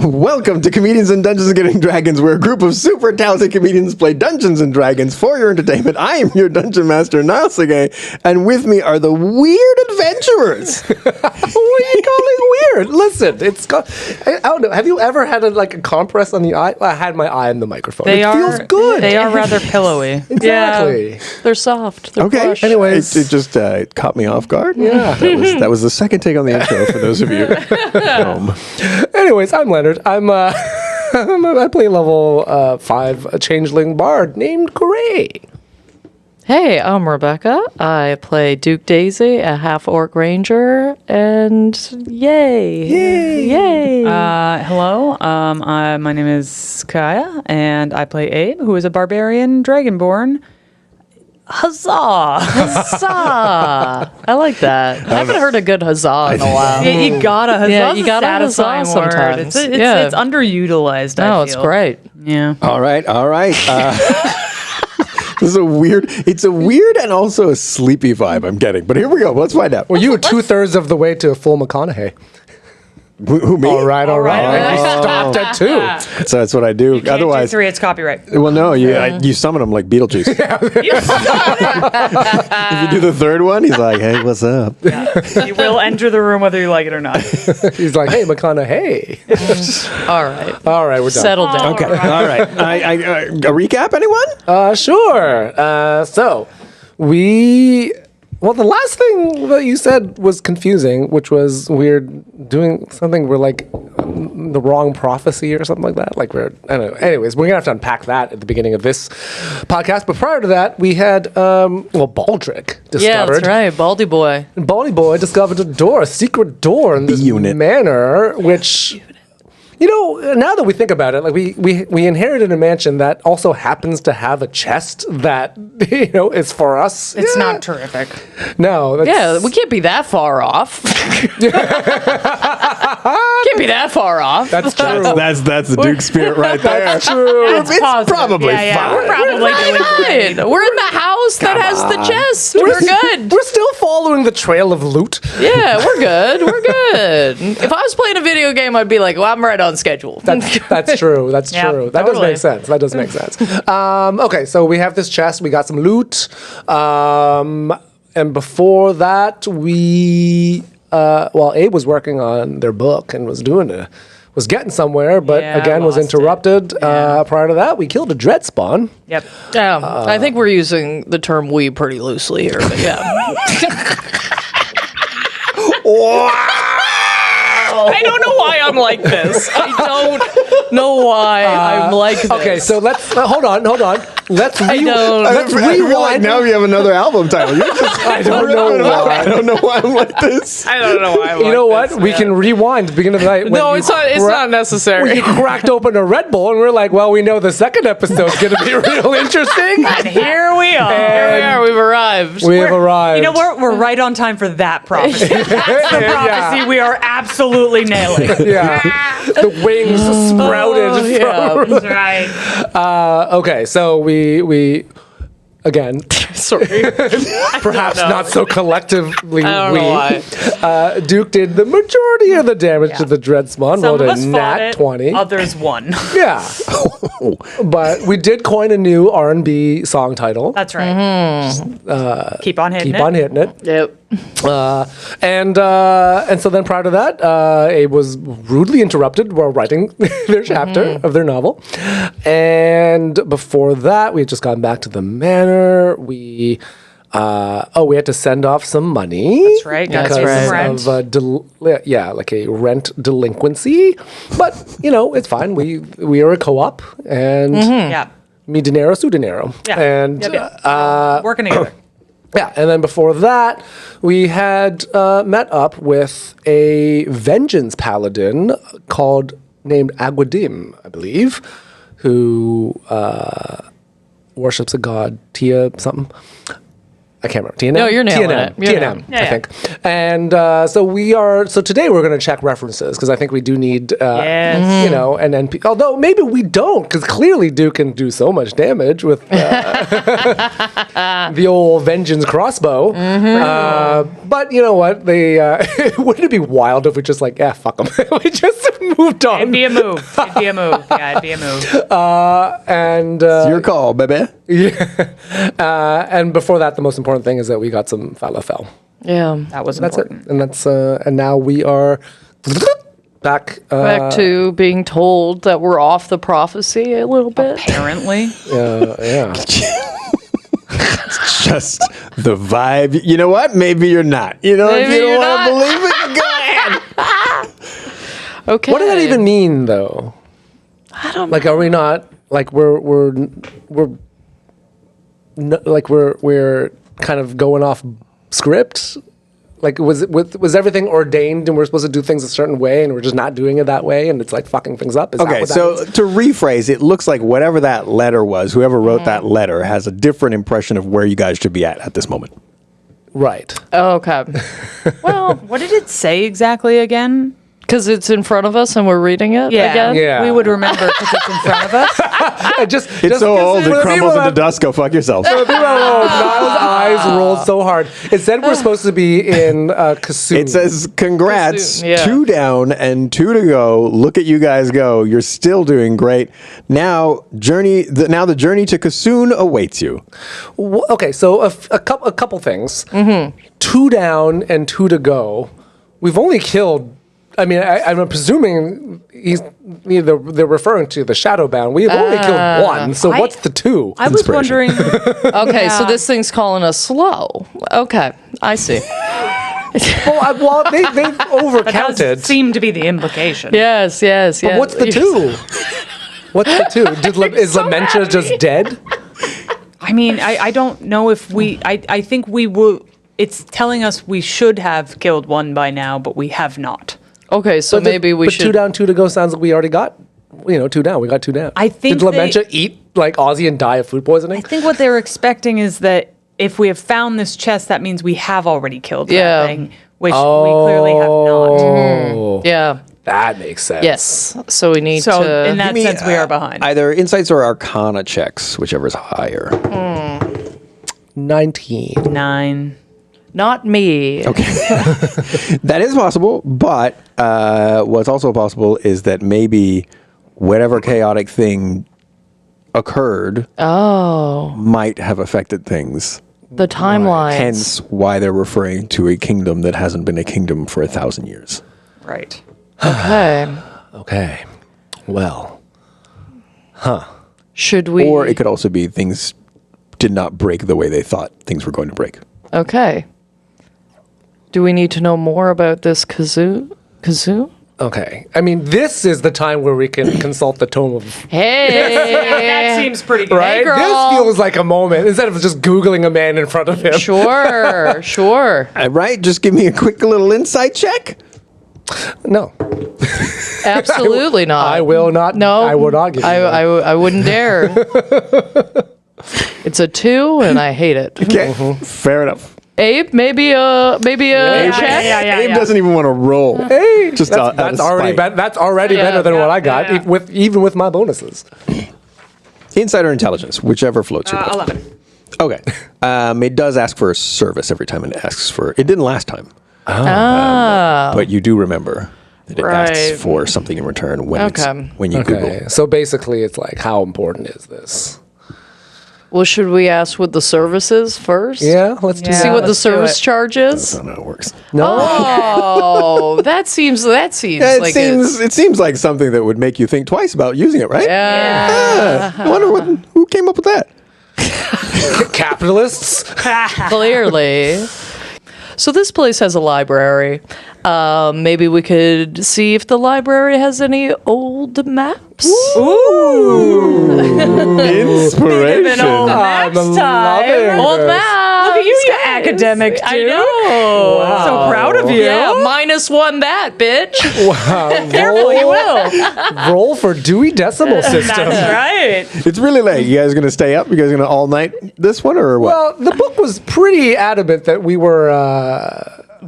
Welcome to Comedians in Dungeons and Getting Dragons, where a group of super talented comedians play Dungeons and Dragons for your entertainment. I am your Dungeon Master, Nile, and with me are the Weird Adventurers. What are you calling weird? Listen, I don't know. Have you ever had a compress on the eye? Well, I had my eye on the microphone. It feels good. They are rather pillowy. Exactly. Yeah, they're soft. They're Okay. plush. Anyways, it just caught me off guard. Yeah. That was the second take on the intro for those of you at home. Anyways, I'm Leonard. I play level 5 a changeling bard named Gray. Hey, I'm Rebecca. I play Duke Daisy, a half-orc ranger, and yay. Hello, my name is Kaya, and I play Abe, who is a barbarian dragonborn. Huzzah! Huzzah! I like that. I haven't heard a good huzzah in a while. You gotta huzzah. Yeah, you gotta satisfying huzzah word. sometimes. It's underutilized. I No, it's feel. great. Yeah. All right. This is it's a weird and also a sleepy vibe I'm getting. But here we go. Let's find out. Well, you were 2/3 of the way to full McConaughey. Who, me? All right. right. You stopped at 2. So that's what I do. Can't do Otherwise, 3, it's copyright. well, no, you summon him like Beetlejuice. If you do the third one, he's like, "Hey, what's up?" You will enter the room whether you like it or not. He's like, hey, McConaughey. All right. All right, we're done. Settle down. Okay, all right. A recap, anyone? Sure. The last thing that you said was confusing, which was we're doing something, we're like the wrong prophecy or something like that. I don't know. Anyways, we're going to have to unpack that at the beginning of this podcast. But prior to that, we had, Baldric discovered. Yeah, that's right. Baldy boy. Baldy Boy discovered a secret door in this unit. manor, which... now that we think about it, we inherited a mansion that also happens to have a chest that, is for us. It's not terrific. No. Yeah, we can't be that far off. Can't be that far off. That's true. That's the Duke spirit right there. That's true. It's probably fine. We're probably doing great. We're in the house that has the chest. We're good. We're still following the trail of loot. Yeah, we're good. We're good. If I was playing a video game, I'd be like, well, I'm right on schedule. That's true. That's Yeah, true. That totally. does make sense. Okay, so we have this chest. We got some loot. And before that, Abe was working on their book and was getting somewhere, but Yeah, again was lost it. interrupted. Yeah. Prior to that, we killed a dread spawn. Yep. I think we're using the term "we" pretty loosely here, but yeah. I don't know why I'm like this. I don't know why I'm like this. Okay, so let's hold on. Let's don't- let's I feel like rewind. now we have another album title. You're just, I don't know why. I don't know why I'm like this. I don't know why I'm You know what? We can rewind the beginning of the night. when No, you it's not. It's not necessary. When you cracked open a Red Bull, and we're like, well, we know the second episode's going to be real interesting. And here we are. Here we are. We've arrived. We have arrived. You know, we're right on time for that prophecy. That's the prophecy we are absolutely nailing. Yeah. The wings sprouted yeah. from... That's right. Okay, so we again, Sorry. perhaps not so collectively. I don't know why. Duke did the majority of the damage to the dread spawn. Some Rolled of a us fought nat it, 20. others won. Yeah. But we did coin a new R&B song title. That's right. Keep on hitting Keep it. on hitting it. Yep. And so then prior to that, Abe was rudely interrupted while writing their chapter of their novel. And before that, we had just gotten back to the manor. We had to send off some money. That's right. Got That's to right. some rent. Of like a rent delinquency. But, it's fine. We are a co-op. And Yeah. mi dinero, su dinero. Yeah. And Working together. yeah, and then before that, we had met up with a vengeance paladin named Aguadim, I believe, who worships a god, Tia something. I can't remember. TNM? No, you're nailing TNM. it. You're TNM, nailing I think. And so today we're going to check references because I think we do need, Yes. you know, and then, although maybe we don't because clearly Duke can do so much damage with the old vengeance crossbow. But you know what? Wouldn't it be wild if we just like, fuck them. We just moved on. It'd be a move. Yeah, it'd be a move. And It's your call, baby. and before that, the most important thing is that we got some falafel. Yeah. That was That's important. it. And that's and now we are back. Back to being told that we're off the prophecy a little bit. Apparently. Yeah. Just the vibe. You know what? Maybe you're not. You know, if Maybe you don't you're want to not. believe it, go ahead. Okay. What does that even mean, though? I don't Like, are we not like we're kind of going off script? Like, was everything ordained and we're supposed to do things a certain way and we're just not doing it that way and it's like fucking things up? Is that Okay, what that so means? to rephrase, it looks like whatever that letter was, whoever wrote that letter has a different impression of where you guys should be at this moment. Right. Oh, okay. Well, What did it say exactly again? because it's in front of us and we're reading it again. Yeah. We would remember because it's in front of us. It's so old, it crumbles into dust. Go fuck yourself. Niall's eyes rolled so hard. It said we're supposed to be in Kasum. It says, congrats, Kassoon, yeah. 2 down and 2 to go. Look at you guys go. You're still doing great. Now, the journey to Kassoon awaits you. Okay, so a couple things. 2 down and 2 to go. We've only killed. I mean, I'm presuming they're referring to the Shadowbound. We've only killed 1. So what's the 2? I was Inspiration. wondering. Okay, so Yeah. this thing's calling us slow. Okay, I see. well, they overcounted. Does seem to be the implication. Yes. But what's the 2? What's the 2? Is Lamentia just dead? I mean, I don't know if we. I think we will. It's telling us we should have killed 1 by now, but we have not. Okay, so maybe we should. 2 down, 2 to go sounds like we already got. 2 down. We got 2 down. I think Did Lamentia eat like Ozzy and die of food poisoning? I think what they're expecting is that if we have found this chest, that means we have already killed Yeah. that thing, which we clearly have not. Oh, Yeah. that makes sense. Yes. So we need So to. in that Give me, sense, we are behind. Either insights or arcana checks, whichever is higher. 19. 9. Not me. Okay. That is possible, but what's also possible is that maybe whatever chaotic thing occurred might have affected things. The timelines. Hence why they're referring to a kingdom that hasn't been a kingdom for 1,000 years. Right. Okay. Okay. Well. Should we? Or it could also be things did not break the way they thought things were going to break. Okay. Do we need to know more about this kazoo? Okay. I mean, this is the time where we can consult the tome of. Hey. That seems pretty good. Right? girl. This feels like a moment instead of just Googling a man in front of him. Sure. All right, just give me a quick little insight check. No. Absolutely not. I will not. No. I will not give you that. I wouldn't dare. It's a 2, and I hate it. Okay, fair enough. Abe, maybe a check. Abe doesn't even want to roll. Hey, Just out of that's already spite. that's already Yeah. better than what I got, Yeah. even with my bonuses. Insight or intelligence, whichever floats your boat. 11. Okay. It does ask for a service every time it asks for. It didn't last time, but you do remember that it Right. asks for something in return when Okay. when you Google. Okay, so basically, it's like, how important is this? Well, should we ask what the service is first? Yeah, let's do Yeah. See that. what the let's do service it. charge is? I don't know how it works. No. Oh, that seems Yeah, it like seems like something that would make you think twice about using it, right? Yeah, I wonder who came up with that. Capitalists. clearly. So this place has a library. Maybe we could see if the library has any old maps. Inspiration. I'm loving Old this. maps. Look at you you academic, too. I know. Wow. So proud of you. Yeah, -1 that, bitch. Wow. Careful, you will. Roll for Dewey Decimal System. That's right. It's really late. You guys going to stay up? You guys going to all night this one or what? Well, the book was pretty adamant that we were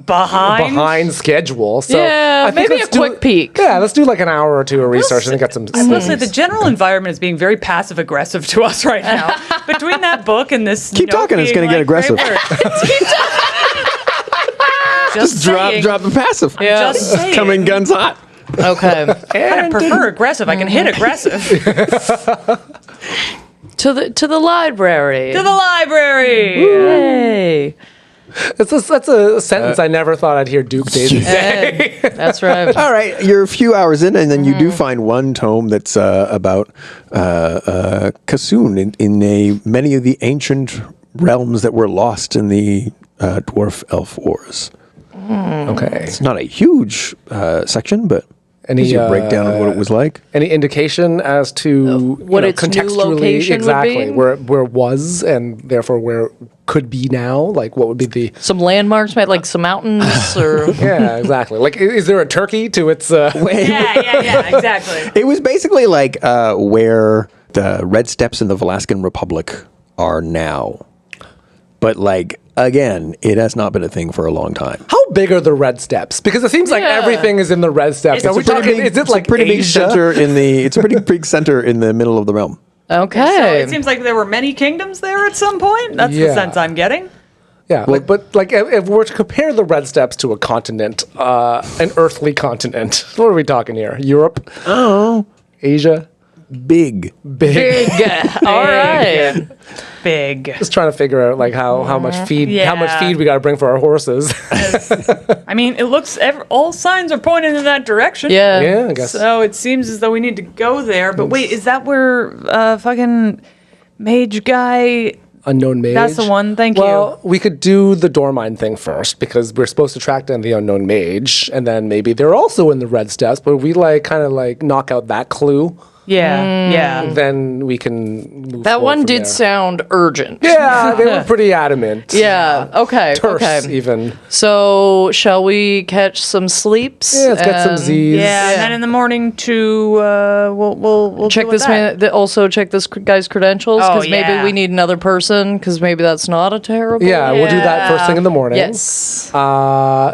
behind schedule. So Yeah, I think maybe let's a quick peek. Yeah, let's do like an hour or two of research and get some. I will say the general environment is being very passive aggressive to us right now. Between that book and this, Keep talking, it's being gonna get aggressive. great work. Just saying. drop the passive. Yeah. Just saying. Coming guns hot. Okay. I prefer aggressive. I can hit aggressive. To the library. To the library. Yay. That's a sentence I never thought I'd hear Duke Daisy say. That's right. All right, you're a few hours in, and then you do find one tome that's about Kassoon in many of the ancient realms that were lost in the Dwarf Elf Wars. Okay. It's not a huge section, but gives you a breakdown of what it was like. Any indication as to what its new contextually location would exactly be? where it was and therefore where it could be now? Like what would be the Some landmarks, like some mountains or. yeah exactly? Like is there a Turkey to its? Yeah, exactly. It was basically like where the Red Steppes in the Velasquez Republic are now. But like, again, it has not been a thing for a long time. How big are the Red Steppes? Because it seems like Yeah. everything is in the Red Steppes. Are we talking? Is it like pretty big Asia? center in the? It's a pretty big center in the middle of the realm. Okay. So it seems like there were many kingdoms there at some point. That's Yeah. the sense I'm getting. Yeah, but if we're to compare the Red Steppes to a continent, an earthly continent, what are we talking here? Europe? Oh, Asia? big. Big. All right. Big. Just trying to figure out like how much feed how much Yeah. feed we got to bring for our horses. I mean, it looks all signs are pointing in that direction. Yeah. Yeah, I guess. So it seems as though we need to go there. But wait, is that where fucking mage guy? Unknown mage. That's the one. Thank Well, we could do the Dormine thing first because we're supposed to track down the unknown mage, and then maybe they're also in the Red Steppes. But we kind of knock out that clue, Yeah, yeah. then we can. Move That forward one from did there. sound urgent. Yeah, they were pretty adamant. Yeah. Okay. Terse Okay. even. So, shall we catch some sleeps? Yeah, let's get some Z's. Yeah, and then in the morning we'll Check deal with this that. man. Also, check this guy's credentials Oh, because maybe yeah. we need another person because maybe that's not a terrible. Yeah, we'll do that first thing in the morning. Yes.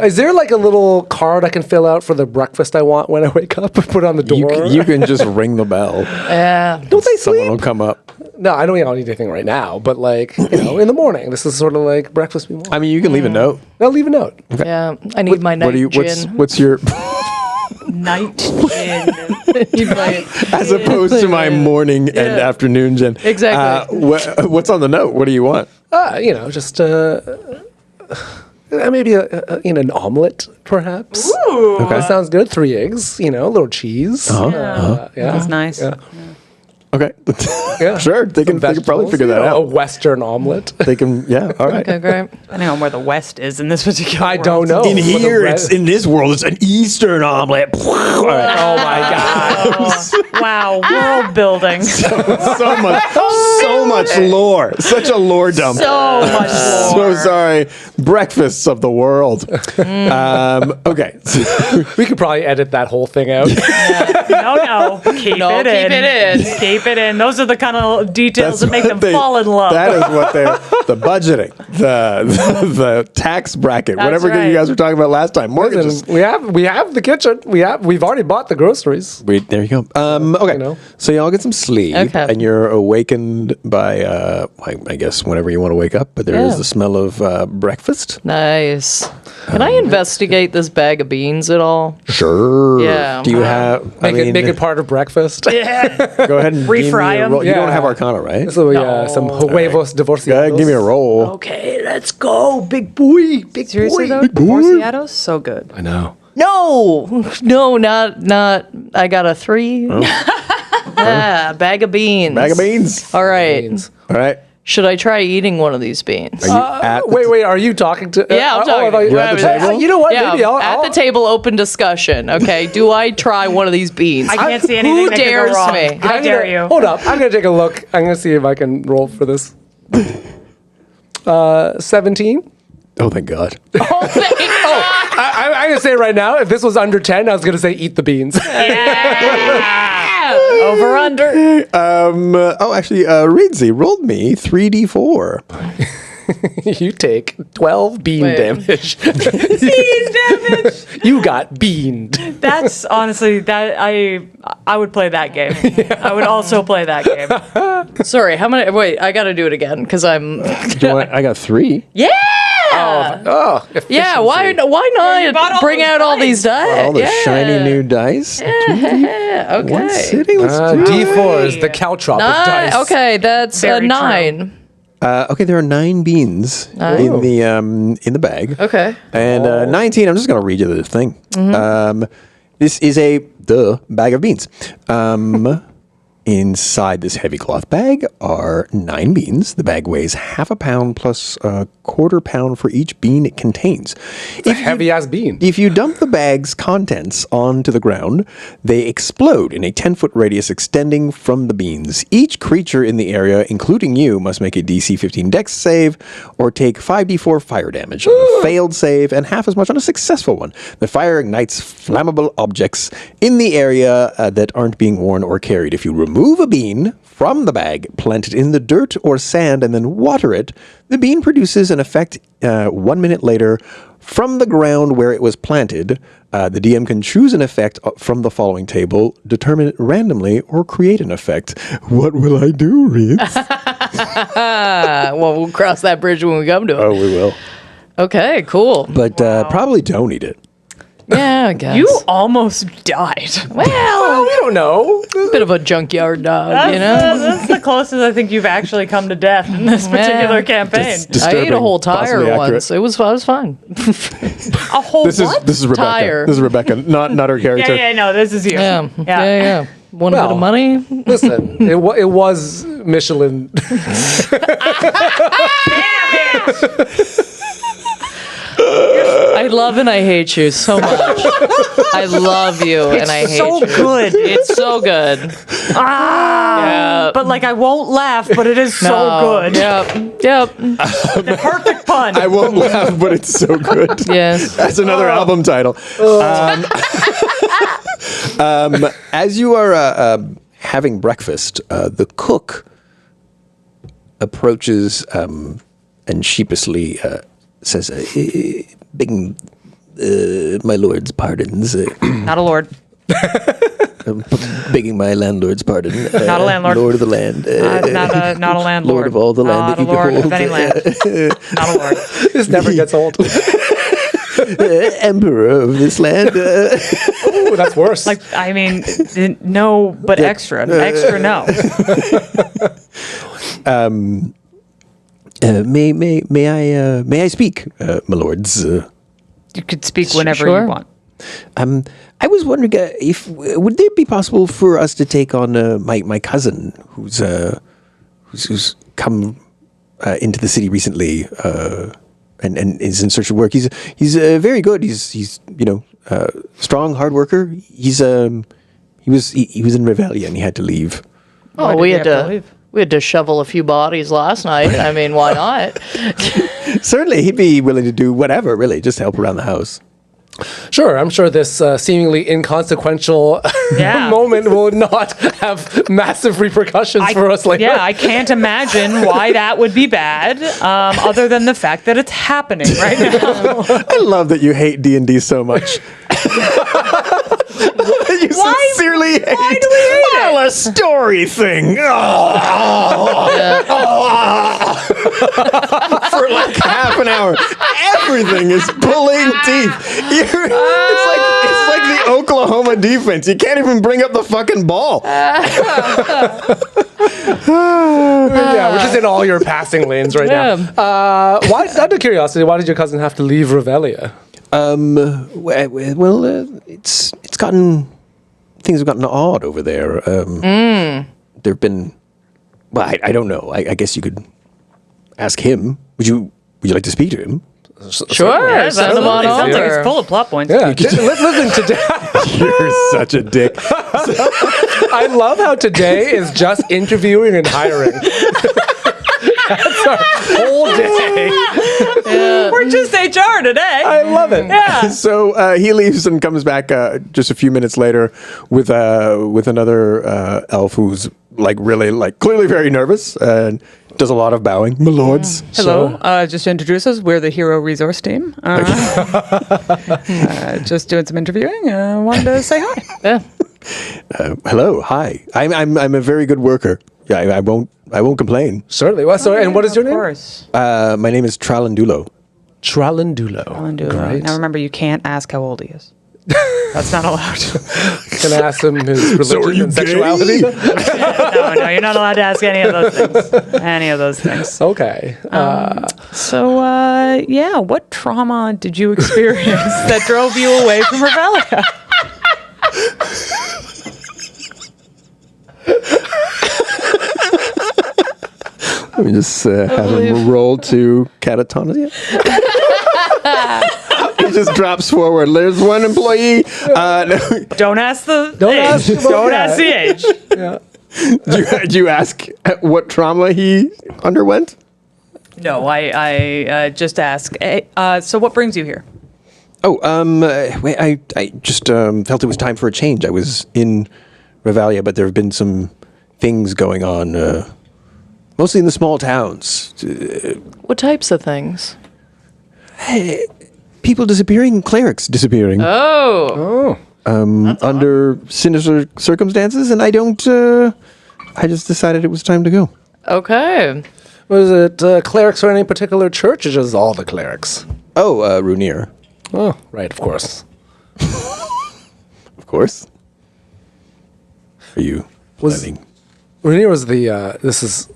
Is there like a little card I can fill out for the breakfast I want when I wake up and put on the door? You can just ring the bell. Yeah. Don't they Someone sleep? will come up. No, I don't need anything right now, but in the morning. This is sort of like breakfast we want. I mean, you can leave a note. I'll leave a note. Yeah. I need my night What do you? gin. What's your? Night gin. As opposed to my morning and afternoon gin. Exactly. What's on the note? What do you want? Just maybe an omelet, perhaps. Ooh. That sounds good. 3 eggs, a little cheese. Yeah. That's nice. Yeah. Okay. Yeah. Sure. They can probably Vegetables, figure that A out. Western omelet. They can. Yeah. All right. Okay, great. Depending on where the West is in this particular I world. don't know. In With a here, red- it's in this world. It's an Eastern omelet. All right. Oh my god. Wow, world building. so much lore. Such a lore dump. So much So lore. sorry. Breakfasts of the world. Okay. We could probably edit that whole thing out. No. Keep No, it keep in. it in. Keep it in. Those are the kind of details that make them what fall in love. That is what they're the budgeting, the tax bracket, That's whatever right. you guys were talking about last time. Mortgages. we have the kitchen. We've already bought the groceries. There you go. Okay, so y'all get some sleep, Okay. and you're awakened by, I guess, whenever you want to wake up. But there is Yeah. the smell of breakfast. Nice. Can I investigate this bag of beans at all? Sure. Yeah. Do you have? Make it part of breakfast. Go ahead and give Refry me a 'em. roll. You don't Yeah. have Arcana, right? So some huevos divorciados. Go ahead, give me a roll. Okay, let's go, big boy. Big Seriously boy. though, Divorciados, so good. I know. No, not. I got a 3. Bag of beans. Bag of beans. All right. Beans. All right. Should I try eating one of these beans? Are you at the Wait. Are you talking to? Yeah, I'm I talking. thought You're at the table? You know what? Yeah, Maybe I'll at the table, open discussion. Okay, do I try one of these beans? I can't see anything Who that could go dares wrong. me? How dare you? Hold up. I'm gonna take a look. I'm gonna see if I can roll for this. 17. Oh, thank God. I'm going to say right now, if this was under 10, I was going to say eat the beans. Over under. Actually, Rinzi rolled me 3d4. You take 12 bean Wait. damage. Bean damage. You got beaned. That's honestly that I would play that game. I would also play that game. Sorry, how many? Wait, I got to do it again because I'm. I got 3. Yeah. Oh, Yeah. Why you bought not all bring those out all dice. these dice? All the shiny new dice. Yeah. Okay. One city. Let's do it. D4 is the caltrop of dice. Okay, that's Very 9. Okay, there are 9 beans in the bag. Okay. And 19, I'm just going to read you the thing. This is a bag of beans. Inside this heavy cloth bag are 9 beans. The bag weighs half a pound plus a quarter pound for each bean it contains. A heavy-ass bean. If you dump the bag's contents onto the ground, they explode in a 10-foot radius extending from the beans. Each creature in the area, including you, must make a DC 15 Dex save or take 5d4 fire damage on a failed save and half as much on a successful one. The fire ignites flammable objects in the area that aren't being worn or carried. If you remove a bean from the bag, plant it in the dirt or sand, and then water it, the bean produces an effect 1 minute later from the ground where it was planted. The DM can choose an effect from the following table, determine it randomly, or create an effect. What will I do, Reeds? Well, we'll cross that bridge when we come to it. Oh, we will. Okay, cool. But probably don't eat it. Yeah, I guess. You almost died. well, We don't know. bit of a junkyard dog, That's, you know? that's the closest I think you've actually come to death in this particular campaign. Dis- I ate a disturbing, whole tire possibly accurate. once. It was fine. A whole This what? is Rebecca. Tire. This is Rebecca, not her character. yeah, no, this is you. Yeah. Want a bit Well, of money? Listen, it was Michelin. I love and I hate you so much. I love you and I hate so you. good. It's so good. Yeah. But like I won't laugh, but it is so No. good. Yep. Perfect pun. I won't laugh, but it's so good. Yes. That's another album title. As you are having breakfast, the cook approaches and sheepishly says, begging my lord's pardons, Not a lord. begging my landlord's pardon. Not a landlord. Lord of the land. Not a landlord. Lord of all the land Not that you a lord behold. of any land. Not a lord. This never gets old. Emperor of this land. Ooh, that's worse. Like I mean, no, but extra. Extra no. May I speak, my lords? You could speak whenever Sure. you want. I was wondering if would it be possible for us to take on my cousin who's come into the city recently and is in search of work. He's very good. He's strong, hard worker. He was in Revelia and he had to leave. Oh, did we he had have to to leave? we had to shovel a few bodies last night. I mean, why not? Certainly, he'd be willing to do whatever, really, just to help around the house. Sure, I'm sure this seemingly inconsequential Yeah. moment will not have massive repercussions for us later. Yeah, I can't imagine why that would be bad, other than the fact that it's happening right now. I love that you hate D&D so much. You sincerely hate. Why do we hate it? Well, a story thing. For like half an hour, everything is pulling teeth. It's like the Oklahoma defense. You can't even bring up the fucking ball. Yeah, we're just in all your passing lanes right now. Why? Out of curiosity, why did your cousin have to leave Revelia? It's gotten things have gotten odd over there. There've been. Well, I don't know. I guess you could ask him. Would you like to speak to him? Sure, send them on Sounds like over. it's full of plot points. Yeah, listen today. You're such a dick. I love how today is just interviewing and hiring. That's our whole day. We're just HR today. I love it. Yeah. So he leaves and comes back just a few minutes later with another elf who's really clearly very nervous and does a lot of bowing. My lords. Hello. Just to introduce us, we're the Hero Resource Team. Just doing some interviewing. Wanted to say hi. Yeah. Hello. Hi. I'm a very good worker. Yeah, I won't complain. Certainly. Well, so, and what is your Of name? course. My name is Tralandulo. Tralandulo. Great. Now remember, you can't ask how old he is. That's not allowed. Can I ask him his religion and sexuality? No, you're not allowed to ask any of those things. Okay. What trauma did you experience that drove you away from Revelia? Let me just have him roll to catatonic. He just drops forward. There's one employee. Don't ask the Don't age. ask about Don't that. ask the age. Do you ask what trauma he underwent? No, I just ask. So what brings you here? I just felt it was time for a change. I was in Revalia, but there have been some things going on, mostly in the small towns. What types of things? People disappearing, clerics disappearing Oh. under sinister circumstances, and I just decided it was time to go. Okay. Was it clerics for any particular church or just all the clerics? Oh, Runir. Oh, right, of course. Of course. Are you planning? Rainier was the, this is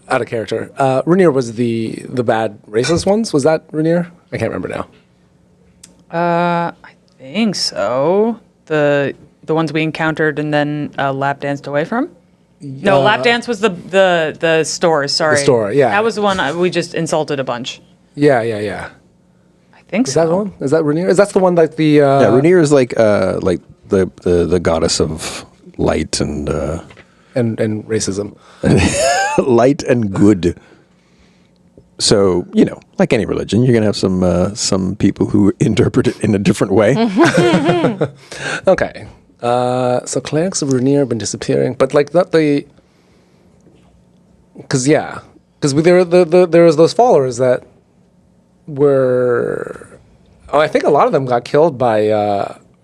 out of character. Rainier was the bad racist ones. Was that Rainier? I can't remember now. I think so. The ones we encountered and then lap danced away from. No, lap dance was the store. Sorry, The store, yeah. That was the one we just insulted a bunch. Yeah. I think Is so. that the one? Is that Rainier? Is that the one like the... Yeah, Runir is like the goddess of light and and racism. light and good. So, like any religion, you're going to have some people who interpret it in a different way. Okay. So clerics of Rainier have been disappearing, but like not the... Because there was those followers that were... Oh, I think a lot of them got killed by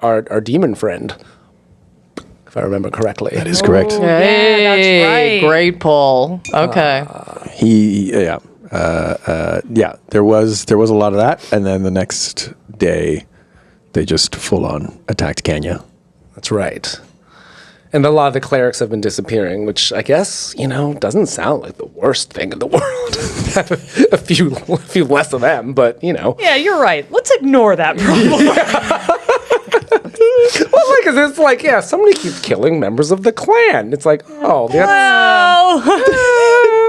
our demon friend, if I remember correctly. That is correct. Hey, that's right. Great pull. Okay. There was a lot of that, and then the next day, they just full on attacked Kenya. That's right. And a lot of the clerics have been disappearing, which I guess, doesn't sound like the worst thing in the world. Have a few less of them, but, Yeah, you're right. Let's ignore that problem. Well, because it's like, somebody keeps killing members of the clan. It's like, oh, that's... Well,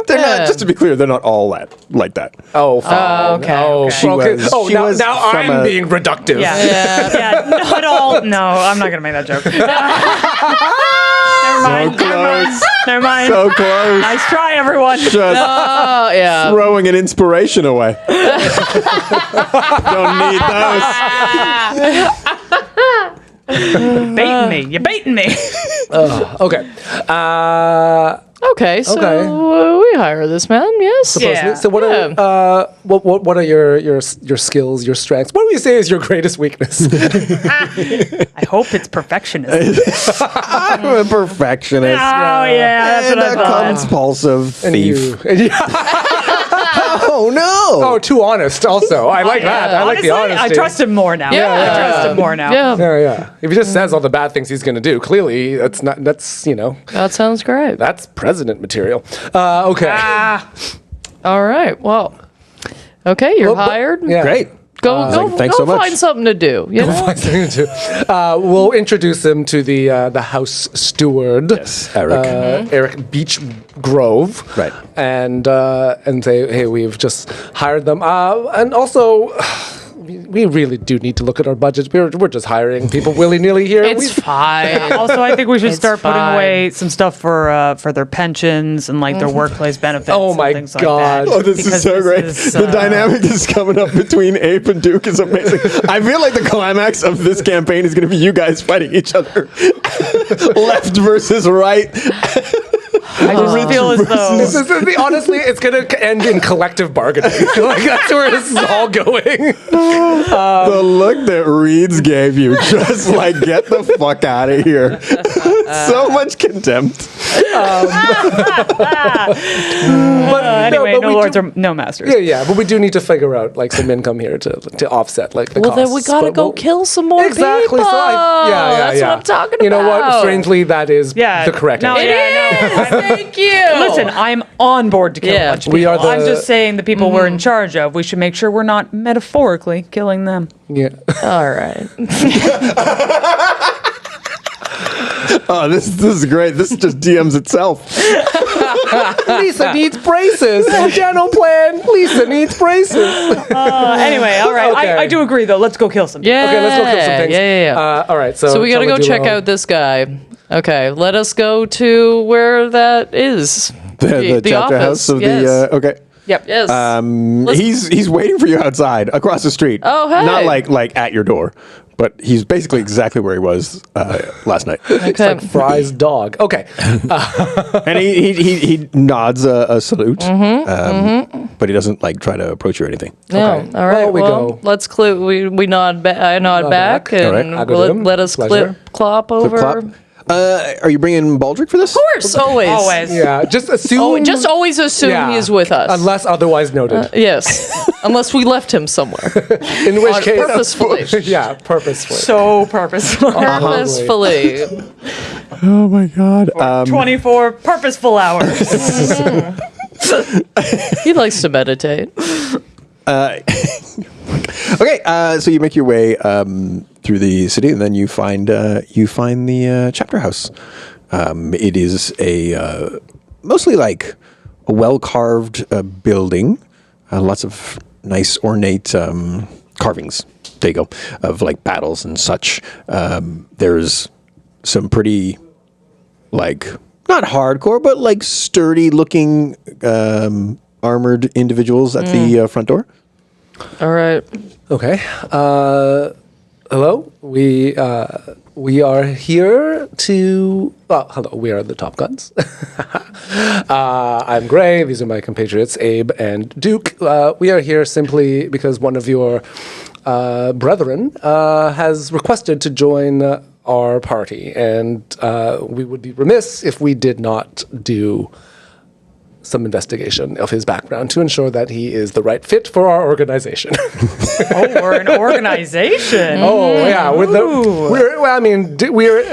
They're not, just to be clear, they're not all like that. Oh, fine. okay, Oh, okay. She was- she now, was now from I'm a- being reductive. yeah, not all. No, I'm not gonna make that joke. Never mind. So close. Nice try, everyone. Just Oh, yeah. throwing an inspiration away. Don't need those. Baiting me. You're baiting me. Okay. Okay, so Okay. We hire this man, yes? Yeah. So what are what are your skills, your strengths? What do you say is your greatest weakness? I hope it's perfectionism. I'm a perfectionist. Oh yeah, that's And what I a thought. compulsive thief. you. Oh no! Oh, too honest. Also, I like that. I like the Honestly, honesty. I trust him more now. Yeah. I trust him more now. Yeah, Yeah. If he just says all the bad things he's going to do, clearly that's not. That's that sounds great. that's president material. Okay. All right, well, okay, you're Well, but- hired. Yeah. Great. Go thanks go so much. find something to do. You know? Find something to do. We'll introduce him to the house steward. Yes, Eric. Eric Beach Grove. Right. And say, hey, we've just hired them. And also, we really do need to look at our budgets. We're just hiring people willy-nilly here. It's fine. Also, I think we should It's start putting fine. away some stuff for their pensions and like their workplace benefits. Oh and my things God. Like that. Oh, this is Because so great. is, The dynamic that's coming up between Ape and Duke is amazing. I feel like the climax of this campaign is going to be you guys fighting each other. Left versus right. I just feel as though Honestly, it's going to end in collective bargaining. Like, that's where this is all going. The look that Reeds gave you, just like, get the fuck out of here. So much contempt. anyway, no we lords do- or no masters. Yeah, but we do need to figure out like some income here to offset like the Well, costs. then we gotta but go we'll- kill some more Exactly. people. So That's what I'm talking about. You know what? Strangely, that is the correct no, answer. It is. Thank you. Listen, I'm on board to kill Yeah. a bunch of We people. are the- I'm just saying the people we're in charge of, we should make sure we're not metaphorically killing them. Yeah. All right. Oh, this is great. This just DMs itself. Lisa needs braces. General plan. Lisa needs braces. Anyway, all right. Okay. I do agree, though. Let's go kill some people. Yeah. Okay, let's go kill some things. Yeah. All right. So we gotta shall go check do, out this guy. Okay, let us go to where that is. The chapter office. house of Yes. the. Okay. Yep. Yes. Let's- He's waiting for you outside across the street. Oh, hey. Not like at your door, but he's basically exactly where he was last night. Okay. like Fry's dog. Okay. And he nods a salute, but he doesn't like try to approach you or anything. No. Okay. All right. Well, we Well, go. let's clip. We nod. I nod back, back. All right. and Agodim. let us Pleasure. clop over. Clip clop. Are you bringing Baldric for this? Of course, always. Always. Yeah. Just assume. Oh, just always assume Yeah. he is with us. Unless otherwise noted. Yes, unless we left him somewhere. In which On case. purposefully. Yeah. Purposefully. So purposeful. Purposefully. Oh my god. 24 purposeful hours. He likes to meditate. Okay, so you make your way through the city, and then you find the chapter house. It is a mostly like a well carved building, lots of nice ornate carvings. There you go, of like battles and such. There's some pretty like not hardcore, but like sturdy looking armored individuals at the front door. All right. Okay. Hello. We are here to. Well, hello. We are the Top Guns. I'm Gray. These are my compatriots, Abe and Duke. We are here simply because one of your brethren has requested to join our party, and we would be remiss if we did not do some investigation of his background to ensure that he is the right fit for our organization. Oh, we're an organization. Oh yeah, we're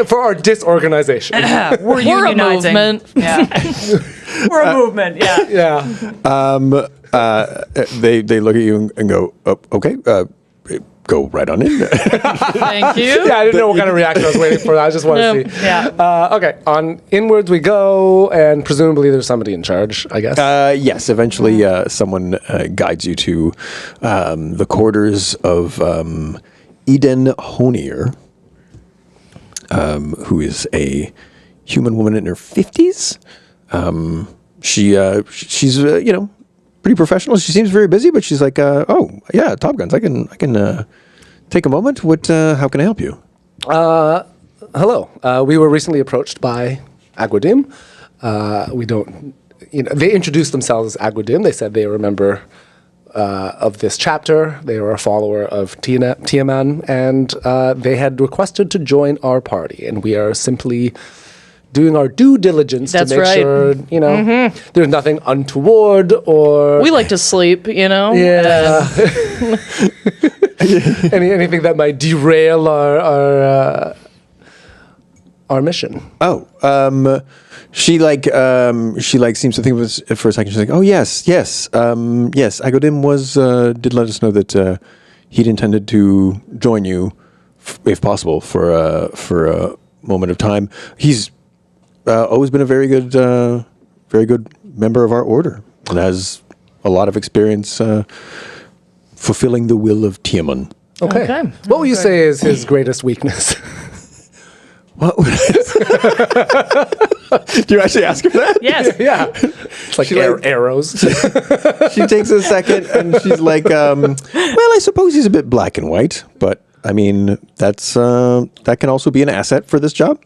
for our disorganization. We're We're a unionizing. movement. Yeah. We're a movement. Yeah. Yeah. They look at you and go, oh, okay, go right on in. Thank you. Yeah, I didn't know what kind of reaction I was waiting for. I just wanted to see. Yeah. Okay, on inwards we go, and presumably there's somebody in charge, I guess. Yes, eventually someone guides you to the quarters of Eden Honier, who is a human woman in her 50s. She's pretty professional. She seems very busy, but she's like, oh yeah, Top Guns. I can take a moment. What? How can I help you? Hello. We were recently approached by Aguadim. We don't, they introduced themselves as Aguadim. They said they were a member of this chapter. They were a follower of Tiaman, and they had requested to join our party. And we are simply doing our due diligence That's to make right. sure, there's nothing untoward or... We like to sleep, Yeah. Anything that might derail our mission. Oh, she seems to think of this for a second. She's like, oh yes. Agodim did let us know that he'd intended to join you, if possible, for a moment of time. He's always been a very good member of our order and has a lot of experience fulfilling the will of Tiamun. Okay. What would you say is his greatest weakness? What? Do you actually ask her that? Yes. Yeah. It's like, arrows. She takes a second and she's like, well, I suppose he's a bit black and white, but I mean, that can also be an asset for this job.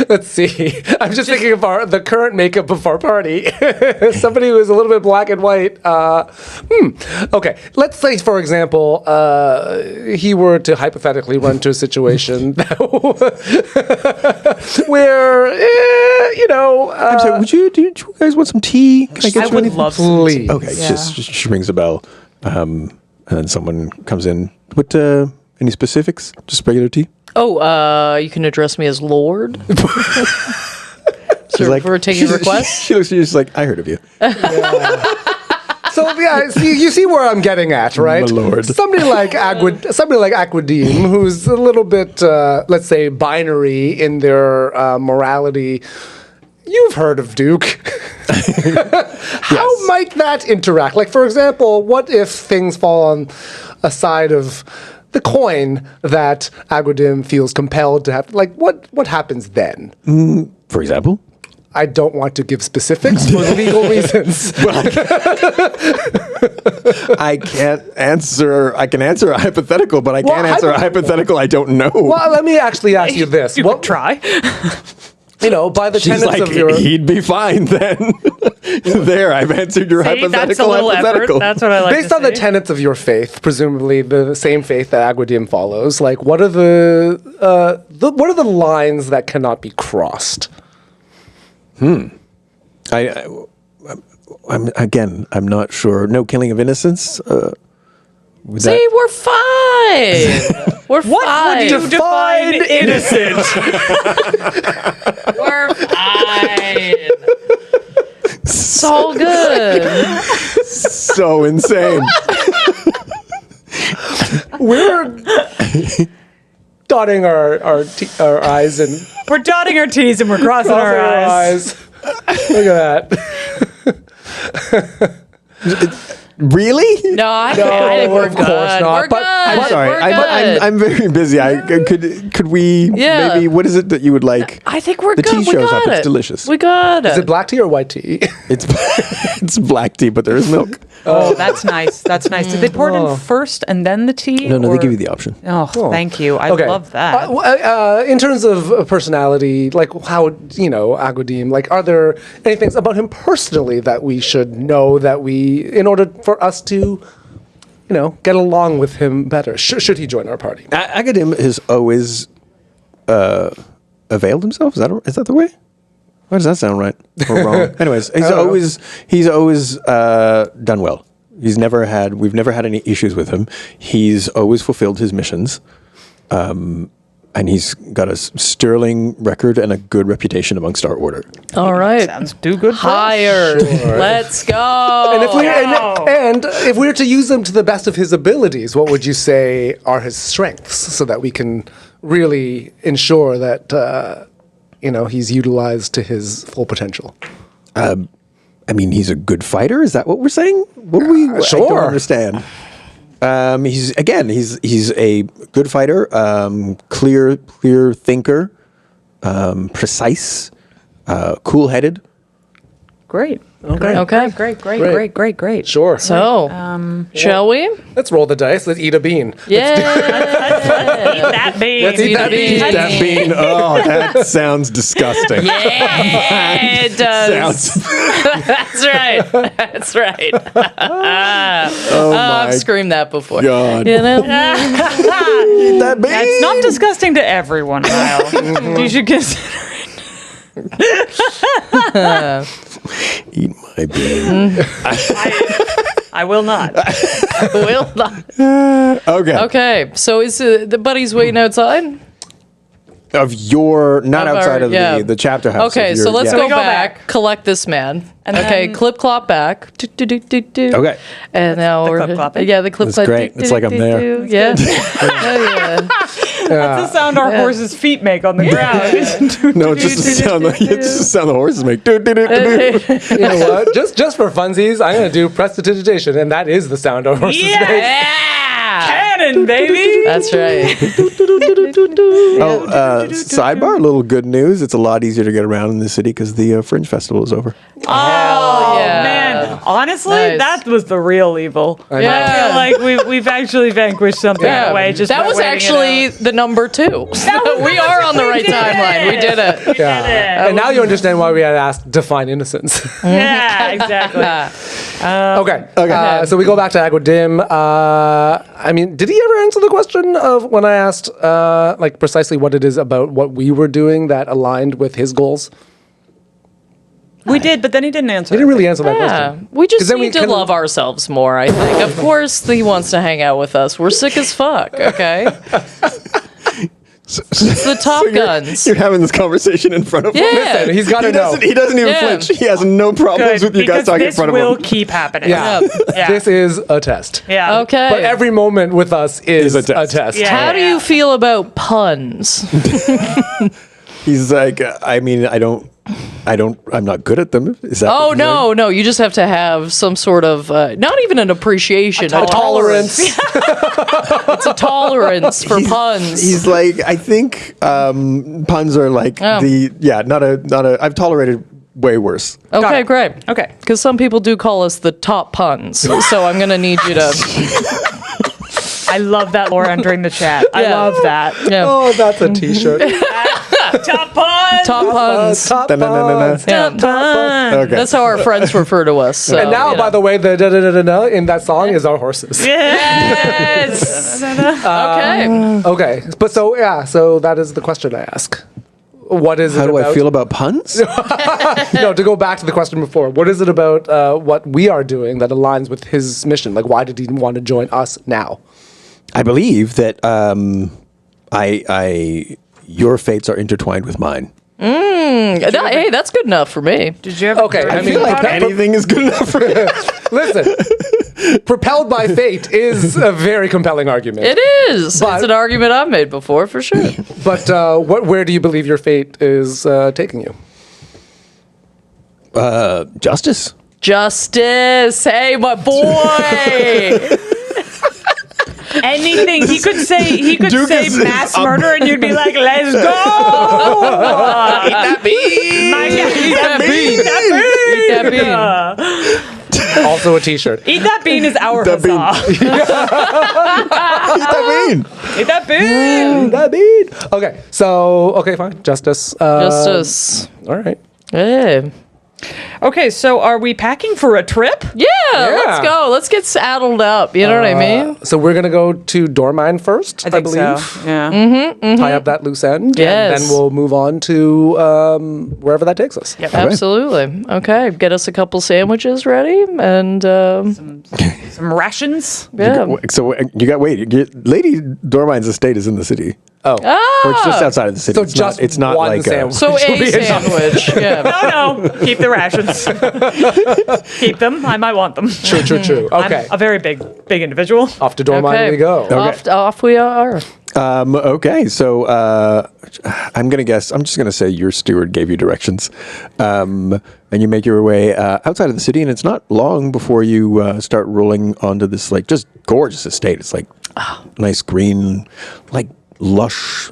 Let's see. I'm just thinking of the current makeup of our party. Somebody who is a little bit black and white. Okay. Let's say, for example, he were to hypothetically run to a situation where, I'm sorry, do you guys want some tea? Can I get I you would anything? love some tea. Please. Okay, Yeah. just she rings a bell, and then someone comes in. What? Any specifics? Just regular tea? Oh, you can address me as Lord. She's So we're taking requests? She looks at you, she's like, I heard of you. So yeah, you see where I'm getting at, right? My lord. Somebody like Aquadim, who's a little bit, let's say, binary in their morality. You've heard of Duke. How might that interact? Like, for example, what if things fall on a side of the coin that Aquadim feels compelled to have? Like, what happens then? For example? I don't want to give specifics for legal reasons. I can't answer. I can answer a hypothetical, but I can't answer a hypetical I don't know. Well, let me actually ask you this. You could try. By the She's tenets like, of your... he'd be fine then. There, I've answered your See, hypothetical that's a little hypothetical. effort. That's what I like Based to on the see. tenets of your faith, presumably the same faith that Aquadim follows, like, what are what are the lines that cannot be crossed? I'm not sure. No killing of innocents. See, we're fine. We're What fine. would you define innocent? We're fine. It's all good. so insane. We're dotting our I's and We're dotting our T's and we're crossing our eyes. Look at that. Really? No, I think we're of good. course not, We're but good. I'm sorry. We're good. I'm very busy. Could we Yeah. maybe? What is it that you would like? I think we're The good. tea We shows got up. it. It's delicious. We got Is it. it black tea or white tea? It's it's black tea, but there is milk. Oh, that's nice. That's nice. Did they pour it in first and then the tea? No, they or- give you the option. Oh, thank you. I love that. In terms of personality, like how, Aquadim, like, are there any things about him personally that we should know in order for us to, get along with him better? Should he join our party? Agadim has always availed himself. Is that the way? Why does that sound right or wrong? Anyways, he's always done well. We've never had any issues with him. He's always fulfilled his missions. And he's got a sterling record and a good reputation amongst our order. All right. Sounds do good. for us. Hired. Let's go. And if we were to use them to the best of his abilities, what would you say are his strengths, so that we can really ensure that he's utilized to his full potential? I mean, he's a good fighter. Is that what we're saying? What do we? I Sure. don't understand. He's a good fighter, clear thinker, precise, cool-headed. Great. Okay. Great. Sure. So, shall we? Let's roll the dice. Let's eat a bean. Yeah. Eat that bean. Let's eat that bean. That bean. Oh, that sounds disgusting. Yeah, it does. Sounds. That's right. That's right. Oh my I've screamed that before. God. You know? Eat that bean. That's not disgusting to everyone, Nile. You should consider. Eat my bean. I will not. Will not. Okay. Okay, so is the buddies waiting outside? Of your, not Of outside our- of yeah. the chapter house. Okay, of so your- let's yeah. go we go back, back. collect this man. And Okay, then- clip clop back. Do, do, do, do, do. Okay. And now the we're clip-clopping? yeah, the clip That's clop. great. It's like I'm there. Yeah. Oh, yeah. That's the sound our horses' feet make on the ground. No, it's just the sound. It's just the sound the horses make. Do, do, do, do, do. You know what? Just for funsies, I'm going to do prestidigitation, and that is the sound our horses make. Yeah! Cannon, baby! That's right. Oh, sidebar, a little good news. It's a lot easier to get around in the city because the Fringe Festival is over. Oh, yeah. man. Honestly, Nice. that was the real evil. I Yeah. feel like we've actually vanquished something Yeah. that way. Just that by was waiting it actually out. the number 2. We are on the right did timeline. We did it. Yeah. And now you understand why we had asked define innocence. Yeah, exactly. Okay. So we go back to Aguadim. I mean, did he ever answer the question of when I asked, like, precisely what it is about what we were doing that aligned with his goals? We did, but then he didn't answer. He didn't really answer that Yeah, question. we 'Cause just then we need to couldn't- love ourselves more, I think. Of course, he wants to hang out with us. We're sick as fuck, okay? It's the Top Guns. You're having this conversation in front of him. Yeah. Listen, he's got to know. He doesn't even Yeah. flinch. He has no problems with you guys because talking in this front of will him. keep happening. Yeah. Yeah. This is a test. Yeah. Okay. But every moment with us is a a test. test. Yeah. How do you feel about puns? He's like, I mean, I'm not good at them. Is that? Oh, what you're saying? no. You just have to have some sort of, not even an appreciation, a Tolerance. It's a tolerance for puns. He's like, I think puns are like Oh. not a. I've tolerated way worse. Okay, it. great. Okay. Because some people do call us the top puns. So I'm going to need you to. I love that lore entering the chat. I Yeah. love that. Yeah. Oh, that's a t-shirt. Top puns. Top puns. Top Da-na-na-na-na. puns. Yeah. Puns. Okay. That's how our friends refer to us. So, And now, you know. by the way, the da-da-da-da-da in that song is our horses. Yes. Okay. Okay. But so that is the question I ask. What is How it do about? I feel about puns? No, to go back to the question before, what is it about what we are doing that aligns with his mission? Like, why did he want to join us now? I believe that your fates are intertwined with mine. Hey, that's good enough for me. Did you ever? Okay, I I mean, feel like anything is good enough for him. listen, propelled by fate is a very compelling argument. It is. But- It's an argument I've made before, for sure. But where do you believe your fate is taking you? Justice. Justice. Hey, my boy. Anything he could say. He could Duke say is mass up. murder, and you'd be like, "Let's go!" Eat that bean. My God, Eat that bean. Eat that bean. Also a t-shirt. Eat that bean is our That bean. huzzah. What does that mean? Eat that bean. That bean. Okay, so fine. Justice. Justice. All right. Hey. Okay, so are we packing for a trip? Yeah, let's go. Let's get saddled up. You know what I mean? So we're gonna go to Dormine first, I, think believe. so. Yeah. Tie up that loose end. Yes. And then we'll move on to wherever that takes us. Yep. Absolutely. Okay, get us a couple sandwiches ready, and Some rations. yeah. So Lady Dormine's estate is in the city. Oh. Or it's just outside of the city. So it's just not, it's not one like sandwich. So a sandwich. Yeah. No, keep the rations. Keep them. I might want them. True. Okay. I'm a very big individual. Off to Dormine Okay. we go. Off we are. Okay, so I'm gonna guess. I'm just gonna say your steward gave you directions, and you make your way outside of the city, and it's not long before you start rolling onto this like just gorgeous estate. It's like nice green, like lush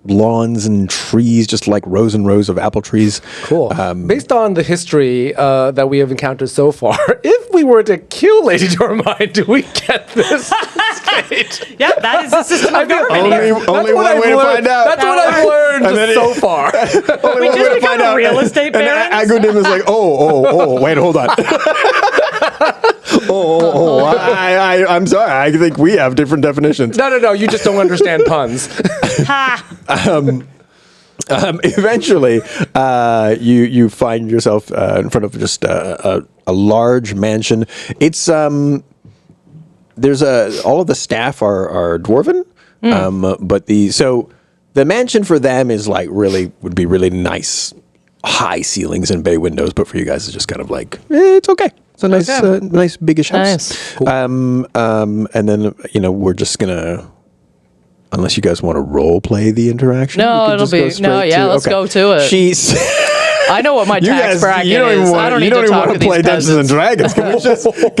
lawns and trees, just like rows and rows of apple trees. Cool. Based on the history that we have encountered so far, if we were to kill Lady Dormine, do we get this estate? Yeah, that is the system of government here. Only one way to find out. That's what I've learned And then so far. Only We one just way to become find a out. real estate And barons? Agudim is like, wait, hold on. I'm sorry. I think we have different definitions. No. You just don't understand puns. Ha! Eventually, you find yourself in front of just a large mansion. It's there's all of the staff are dwarven, but the mansion for them is like would be really nice, high ceilings and bay windows. But for you guys, it's just kind of like it's okay. It's a nice, nice biggish house. Nice. Cool. And then we're just gonna. Unless you guys want to role play the interaction, No, it'll be let's go to it. She's. I know what my tax bracket is. I don't need to talk to these play Dungeons and peasants. Dragons. Can we just don't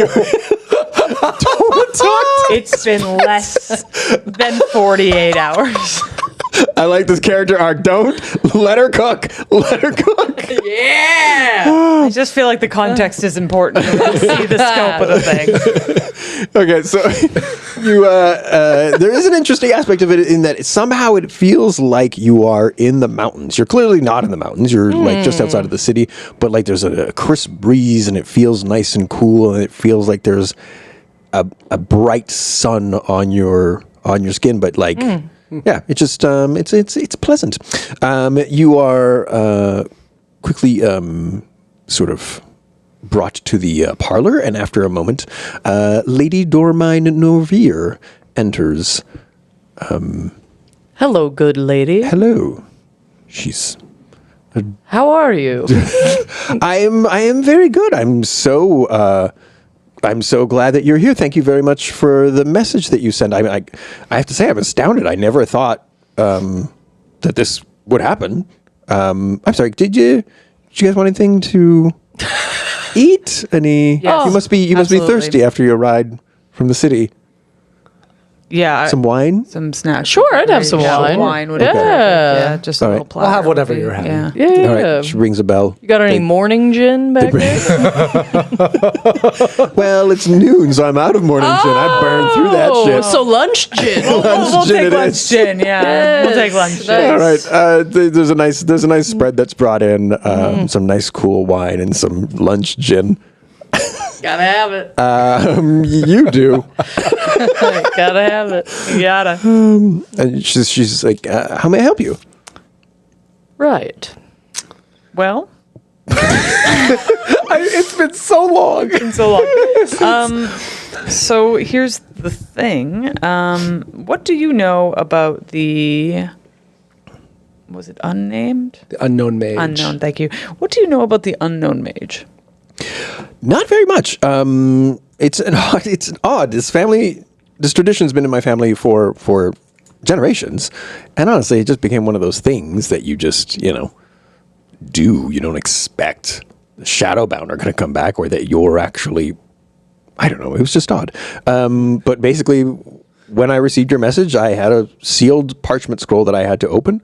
talk? It's been less than 48 hours. I like this character arc. Don't let her cook. Let her cook. Yeah. I just feel like the context is important to really see the scope of the thing. Okay, so there is an interesting aspect of it in that somehow it feels like you are in the mountains. You're clearly not in the mountains. You're like just outside of the city, but like there's a crisp breeze and it feels nice and cool, and it feels like there's a bright sun on your skin, but like. Yeah, it's just it's pleasant. You are quickly sort of brought to the parlor, and after a moment, Lady Dormine Norvir enters. Hello, good lady. Hello. She's. How are you? I am very good. I'm so glad that you're here. Thank you very much for the message that you sent. I have to say, I'm astounded. I never thought that this would happen. I'm sorry. Did you guys want anything to eat? Any? Yes. You must be Absolutely. thirsty after your ride from the city. Yeah. Some wine? Some snacks. Sure, I'd have some Yeah, wine. Wine would Yeah. be perfect. Yeah, just a All right. little platter. I'll have whatever would be- you're having. Yeah. Yeah. All right. She rings a bell. You got any morning gin back there? Well, it's noon, so I'm out of morning gin. I burned through that Oh, shit. so lunch gin. We'll gin take it lunch is. gin. Yeah. We'll take lunch gin. All right. There's a nice spread that's brought in. Some nice cool wine and some lunch gin. Gotta have it. You do. Gotta have it. You gotta. And she's like, how may I help you? Right. Well, It's been so long. been so long. So here's the thing. What do you know about the? Was it unnamed? The unknown mage. Unknown. Thank you. What do you know about the unknown mage? Not very much. It's odd. This tradition's been in my family for generations, and honestly, it just became one of those things that you just do. You don't expect the Shadowbound are going to come back, or that you're actually. I don't know. It was just odd. But basically, when I received your message, I had a sealed parchment scroll that I had to open,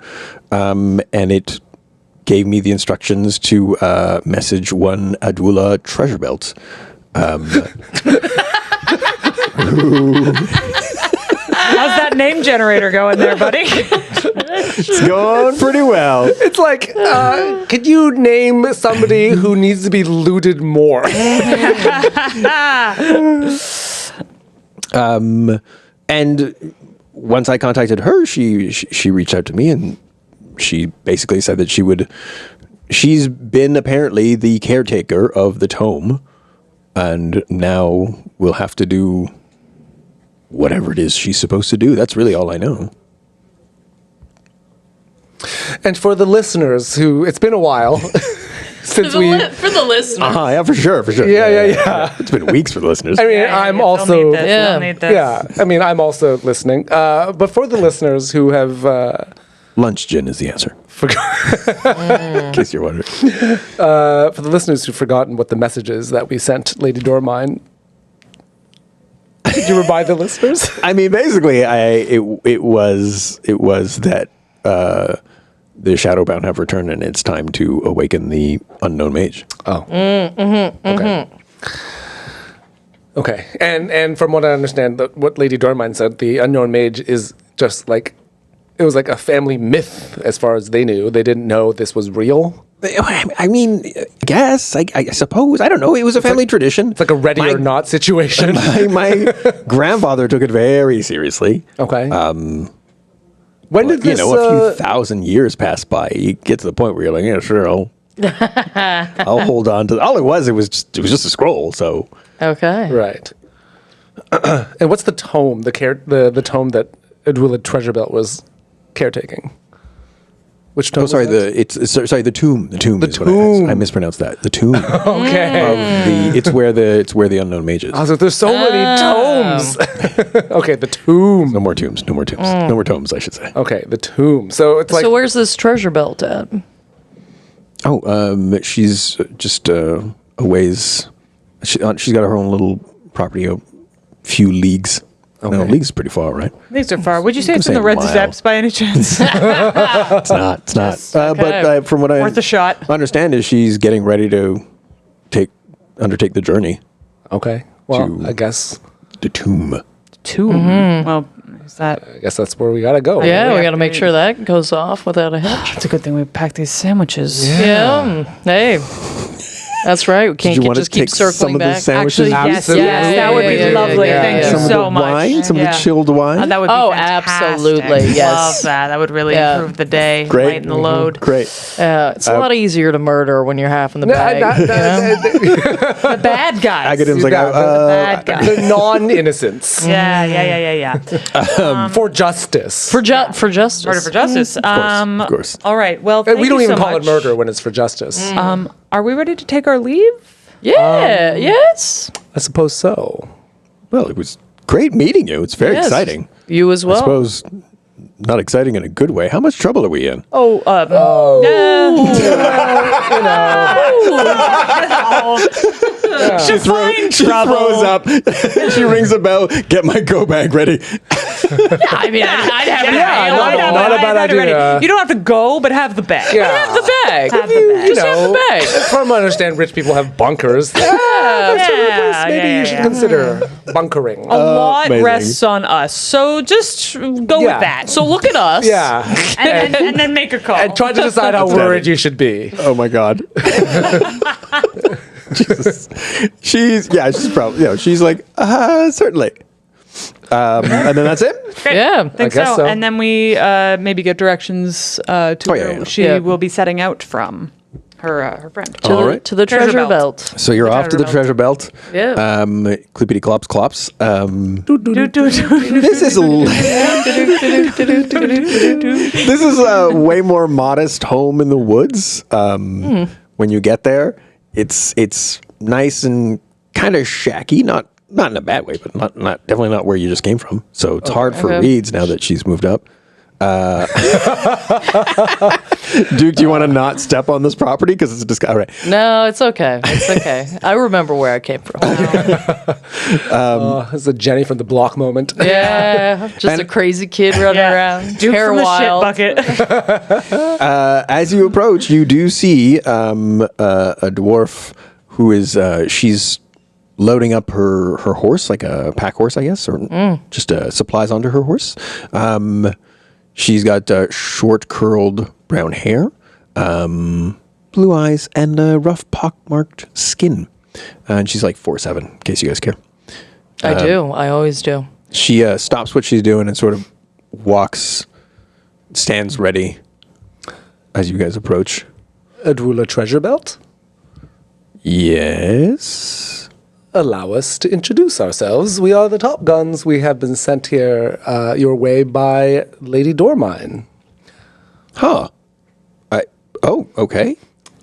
and it gave me the instructions to message one Adula Treasure Belt. How's that name generator going there, buddy? It's going pretty well. It's like, could you name somebody who needs to be looted more? And once I contacted her, she reached out to me, and she basically said that she's been apparently the caretaker of the tome, and now we'll have to do whatever it is she's supposed to do. That's really all I know. And for the listeners who, it's been a while since For the listener. Yeah, for sure. Yeah. It's been weeks for the listeners. I mean, I'm also, Yeah. yeah, I mean, I'm also listening. But for the listeners who have, Lunch gin is the answer, in case you're wondering. for the listeners who've forgotten what the message is that we sent Lady Dormine, could you remind the listeners? I mean, basically, it was that the Shadowbound have returned, and it's time to awaken the unknown mage. Oh. Okay. Okay. And from what I understand, what Lady Dormine said, the unknown mage is just like, it was like a family myth as far as they knew. They didn't know this was real. I mean, I suppose. I don't know. It was a family tradition. It's like a ready or not situation. My grandfather took it very seriously. Okay. When did this? A few thousand years pass by, you get to the point where you're like, yeah, sure, I'll hold on to. All it was just a scroll. So Okay. Right. And what's the tome? The tome that Adula Treasure Belt was caretaking? Which tomb? Oh, sorry. The tomb. The tomb. The is what I tomb. asked. I mispronounced that. The tomb. Okay. It's where the unknown mage is. Oh, so there's so many tomes. Okay, the tomb. No more tombs. No more tombs. No more tomes, I should say. Okay, the tomb. So it's like. So where's this treasure belt at? Oh, she's just a ways. She's got her own little property, a few leagues. Okay. No, leagues is pretty far, right? These are far. Would you say it's in say the Red mile. Steps by any chance? It's not. It's not. But from what I Worth a shot. understand is she's getting ready to undertake the journey. Okay. Well, To- I guess The tomb. Tomb. Well, is that? I guess that's where we gotta go. Yeah, we have got to to make eat. sure that goes off without a hitch. It's a good thing we packed these sandwiches. Yeah. Hey. That's right. We can't you want to just keep take some circling of the back. sandwiches? Actually, yes, Absolutely. yes, that would be Yeah, lovely. yeah, Thank yeah. you Some of so the much. wine, some of the chilled wine. That would be Oh, fantastic. absolutely, yes. Love that. That would really Yeah. improve the day, Great. lighten the load. Great. It's a lot easier to murder when you're half in the bag. The bad guys. Agadim's like, got the bad guys. the non-innocents Yeah. for justice. For justice. Murder for justice. Of course. All right. Well, And thank we don't you even so call much. it murder when it's for justice. Are we ready to take our leave? Yeah. Yes. I suppose so. Well, it was great meeting you. It's very Yes. exciting. You as well. I suppose not exciting in a good way. How much trouble are we in? She throws up. And she rings a bell. Get my go bag ready. I mean, I'd have not a bad idea. You don't have to go, but have the bag. Yeah. have the bag. Have the bag. Just have the bag. From what I understand, rich people have bunkers. Maybe you should consider bunkering. A lot Amazing. rests on us, so just go with that. So look at us. Yeah. and then make a call. And try to decide how worried you should be. Oh my God. Jesus. She's probably, she's like, certainly. And then that's it. Yeah. I think guess so. And then we maybe get directions to where she Yeah. will be setting out from. Her friend. All right. To the Treasure treasure belt. belt. So you're off to the treasure belt. Yeah. Clippity clops clops. This is a way more modest home in the woods. When you get there, it's nice and kind of shacky, not in a bad way, but not definitely not where you just came from. So it's hard for Okay. reeds now that she's moved up. Duke, do you want to not step on this property because it's all right? No, it's okay. It's okay. I remember where I came from. This is a Jenny from the block moment. Yeah. Just a crazy kid running around. Duke hair from the wild. shit bucket. As you approach, you do see a dwarf who is she's loading up her horse, like a pack horse, I guess, or just supplies onto her horse. She's got short curled brown hair, blue eyes, and rough pock-marked skin. And she's like 4'7", in case you guys care. I do. I always do. She stops what she's doing and sort of stands ready as you guys approach. Adwula treasure belt. Yes. Allow us to introduce ourselves. We are the Top Guns. We have been sent here your way by Lady Dormine. Huh. Okay.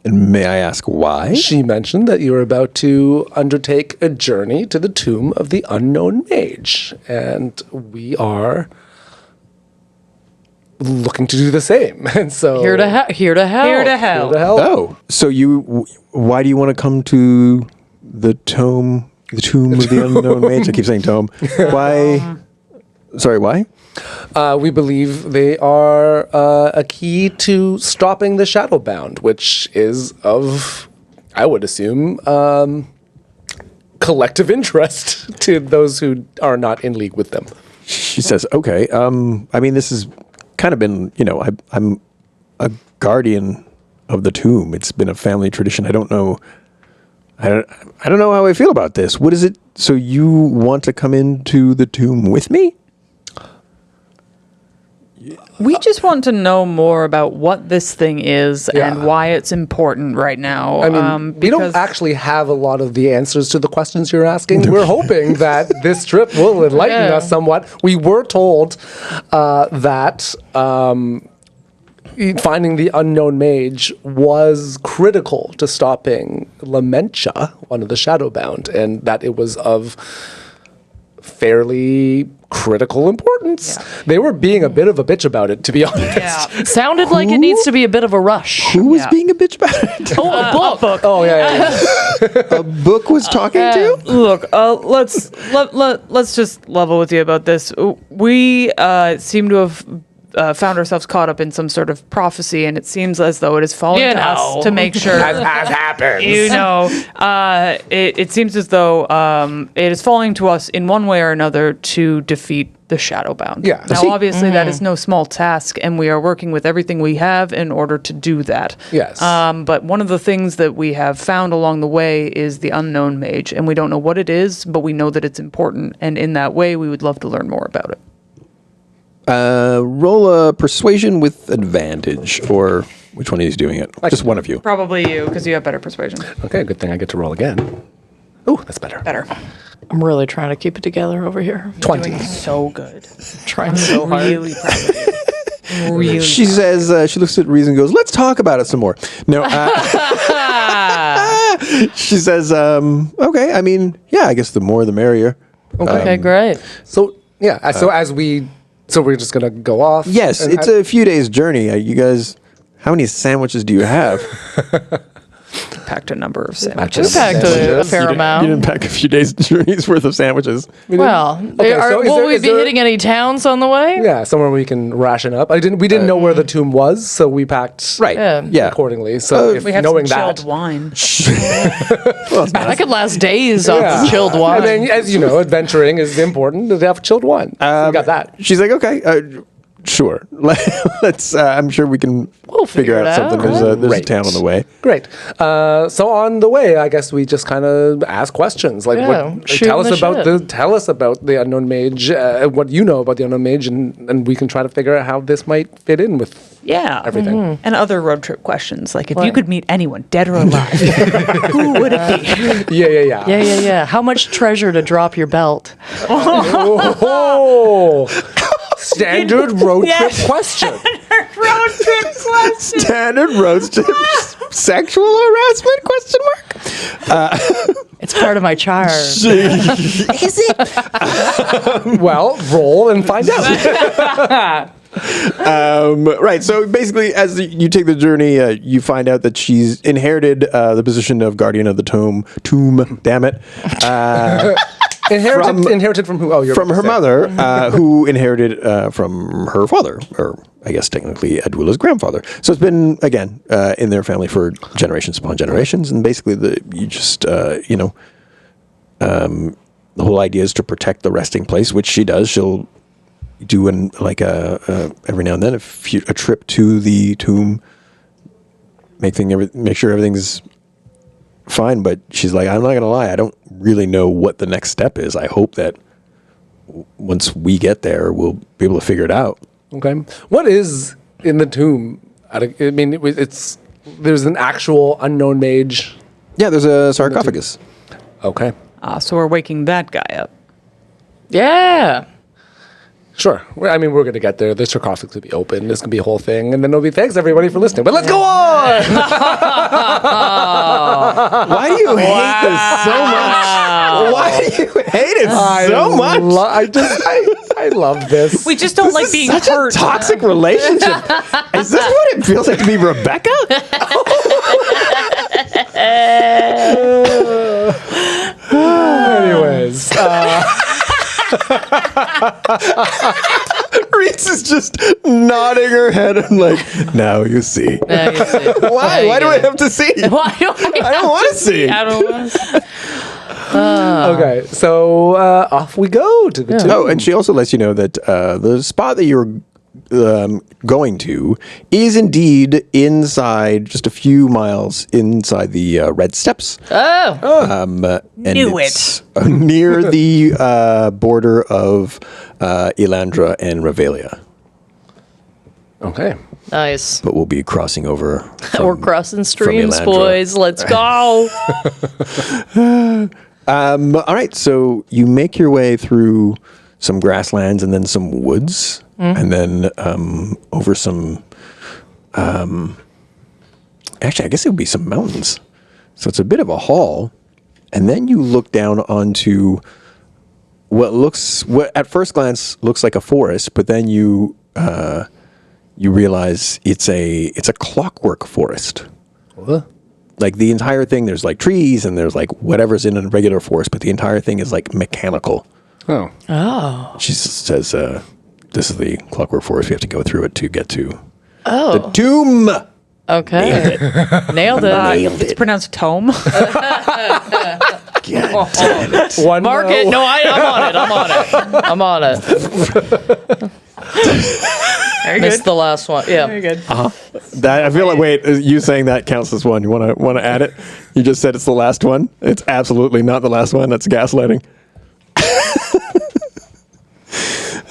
And may I ask why? She mentioned that you were about to undertake a journey to the tomb of the unknown mage, and we are looking to do the same. And so Here to help. Here to Here to help. help. Oh, so why do you want to come to the tomb of the unknown mage? I keep saying tome. Why? Sorry, why? We believe they are a key to stopping the Shadowbound, which is of, I would assume, collective interest to those who are not in league with them. She says, okay. I mean, this has kind of been, I'm a guardian of the tomb. It's been a family tradition. I don't know how I feel about this. What is it? So you want to come into the tomb with me? We just want to know more about what this thing is and why it's important right now. I mean, we don't actually have a lot of the answers to the questions you're asking. We're hoping that this trip will enlighten us somewhat. We were told that finding the unknown mage was critical to stopping Lamentia, one of the Shadowbound, and that it was of fairly critical importance. Yeah. They were being a bit of a bitch about it, to be honest. Yeah. Sounded like it needs to be a bit of a rush. Who was being a bitch about it? Oh, a book. Oh, yeah. A book was talking to? Look, let's just level with you about this. We seem to have found ourselves caught up in some sort of prophecy, and it seems as though it is falling to us to make sure. As happens. It seems as though it is falling to us in one way or another to defeat the Shadowbound. Yeah. Now, obviously, that is no small task, and we are working with everything we have in order to do that. Yes. But one of the things that we have found along the way is the unknown mage, and we don't know what it is, but we know that it's important, and in that way, we would love to learn more about it. Roll a persuasion with advantage, or which one is doing it? Just one of you. Probably you, because you have better persuasion. Okay, good thing I get to roll again. Oh, that's better. Better. I'm really trying to keep it together over here. 20. Doing so good. Trying so hard. Really proud of you. Really. She says, she looks at Reason and goes, let's talk about it some more. No, she says, okay, I mean, yeah, I guess the more the merrier. Okay, great. So, yeah, so we're just going to go off? Yes, it's a few days' journey. You guys, how many sandwiches do you have? Packed a number of We sandwiches. packed a fair amount. You didn't pack a few days' journeys worth of sandwiches. Well, will we be hitting any towns on the way? Yeah, somewhere we can ration up. We didn't know where the tomb was, so we packed Right, yeah. accordingly. So if We have knowing some that, chilled wine. I could last days off chilled wine. And then, as you know, adventuring is important to have chilled wine. So we got that. She's like, okay, sure. Let's. I'm sure we can figure it out something. out. There's a Great. town on the way. Great. So on the way, I guess we just kind of ask questions, like shoot tell us the about shit. tell us about the unknown mage, what you know about the unknown mage, and we can try to figure out how this might fit in with everything. And other road trip questions, like if you could meet anyone, dead or alive, who would it be? Yeah. How much treasure to drop your belt? Oh, standard road trip question. Road trip question. Standard road trip sexual harassment? Question mark. It's part of my charm. Well, roll and find out. Right. So basically, as you take the journey, you find out that she's inherited the position of guardian of the tomb. Damn it. Inherited from who? Oh, From her mother, who inherited from her father, or I guess technically Edwilla's grandfather. So it's been, again, in their family for generations upon generations. And basically, the whole idea is to protect the resting place, which she does. She'll do every now and then a trip to the tomb, make sure everything's fine. But she's like, I'm not gonna lie, I don't really know what the next step is. I hope that once we get there, we'll be able to figure it out. Okay. What is in the tomb? I mean, there's an actual unknown mage. Yeah, there's a sarcophagus. Okay. So we're waking that guy up. Yeah. Sure. I mean, we're going to get there. The sarcophagus will be open. This can be a whole thing. And then it'll be thanks, everybody, for listening. But let's go on! Why do you hate this so much? Why do you hate it so much? I love this. We just don't like being Such hurt. a toxic relationship. Is this what it feels like to be Rebecca? Anyways. Reese is just nodding her head and like, now you see. Now you see. Why? Why do I have to see? Why do I don't want to see. I don't want to. Okay, so off we go to the tomb. Oh, and she also lets you know that the spot that you're going to is indeed inside, just a few miles inside the Red Steps. Oh. And it's near the border of Elandra and Revelia. Okay. Nice. but we'll be crossing over. We're crossing streams, Elandra. boys. Let's go. All right, so you make your way through some grasslands and then some woods, and then over some. Actually, I guess it would be some mountains. So it's a bit of a haul, and then you look down onto what at first glance looks like a forest, but then you realize it's a clockwork forest. What? Like the entire thing, there's like trees and there's like whatever's in a regular forest, but the entire thing is like mechanical. Oh. She says, "This is the clockwork forest. We have to go through it to get to the Oh. tomb." Okay. Nailed it. It's pronounced tome. God damn it. One Mark it. No, I'm on it. Very Missed good. the last one. Yeah. Very good. That I feel like. Wait, you saying that counts as one? You want to add it? You just said it's the last one. It's absolutely not the last one. That's gaslighting.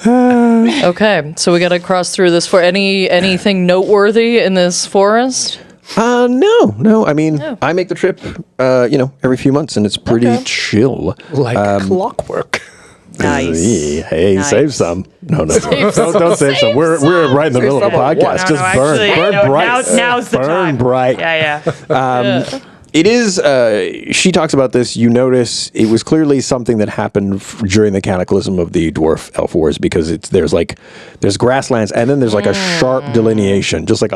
Okay, so we got to cross through this for anything noteworthy in this forest. No. I mean, I make the trip, every few months, and it's pretty chill. Like clockwork. Nice. Hey, Nice. save some. No. Save Don't save some. We're right in the middle of the some of what? podcast. No, Just no, burn actually, bright. Now's the burn time. bright. Yeah. It is. She talks about this. You notice it was clearly something that happened during the cataclysm of the dwarf elf wars, because there's grasslands and then there's like a sharp delineation, just like